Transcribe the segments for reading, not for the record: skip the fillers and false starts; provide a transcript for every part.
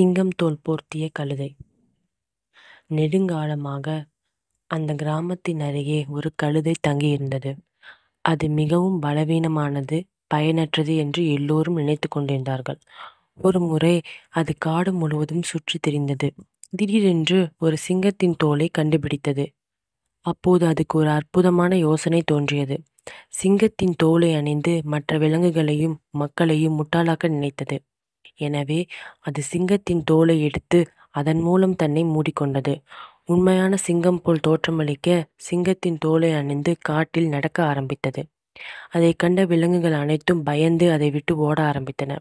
சிங்கம் தோல் போர்த்திய கழுதை. நெடுங்காலமாக அந்த கிராமத்தின் அருகே ஒரு கழுதை தங்கியிருந்தது. அது மிகவும் பலவீனமானது, பயனற்றது என்று எல்லோரும் நினைத்து கொண்டிருந்தார்கள். ஒரு முறை அது காடு முழுவதும் சுற்றித் திரிந்தது. திடீரென்று ஒரு சிங்கத்தின் தோலை கண்டுபிடித்தது. அப்போது அதுக்கு ஒரு அற்புதமான யோசனை தோன்றியது. சிங்கத்தின் தோலை அணிந்து மற்ற விலங்குகளையும் மக்களையும் முட்டாளாக்க நினைத்தது. எனவே அது சிங்கத்தின் தோலை எடுத்து அதன் மூலம் தன்னை மூடிக்கொண்டது. உண்மையான சிங்கம் போல் தோற்றமளிக்க சிங்கத்தின் தோலை அணிந்து காட்டில் நடக்க ஆரம்பித்தது. அதைக் கண்ட விலங்குகள் அனைத்தும் பயந்து அதை விட்டு ஓட ஆரம்பித்தன.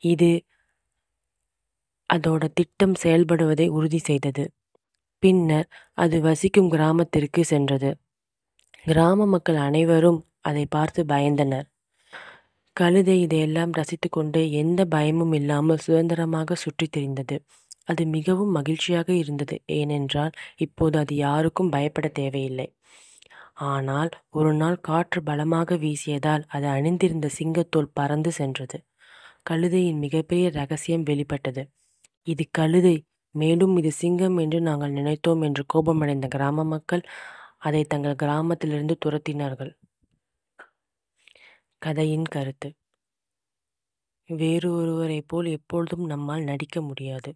இது அதோட திட்டம் செயல்படுவதை உறுதி செய்தது. பின்னர் அது வசிக்கும் கிராமத்திற்கு சென்றது. கிராம மக்கள் அனைவரும் அதை பார்த்து பயந்தனர். கழுதை இதையெல்லாம் ரசித்துக்கொண்டு எந்த பயமும் இல்லாமல் சுதந்திரமாக சுற்றித் திரிந்தது. அது மிகவும் மகிழ்ச்சியாக இருந்தது, ஏனென்றால் இப்போது அது யாருக்கும் பயப்பட தேவையில்லை. ஆனால் ஒரு நாள் காற்று பலமாக வீசியதால் அது அணிந்திருந்த சிங்கத்தோல் பறந்து சென்றது. கழுதையின் மிகப்பெரிய ரகசியம் வெளிப்பட்டது. இது கழுதை, மேலும் இது சிங்கம் என்று நாங்கள் நினைத்தோம் என்று கோபமடைந்த கிராம மக்கள் அதை தங்கள் கிராமத்திலிருந்து துரத்தினார்கள். கதையின் கருத்து: வேறு ஒருவரைப் போல் எப்பொழுதும் நம்மால் நடிக்க முடியாது.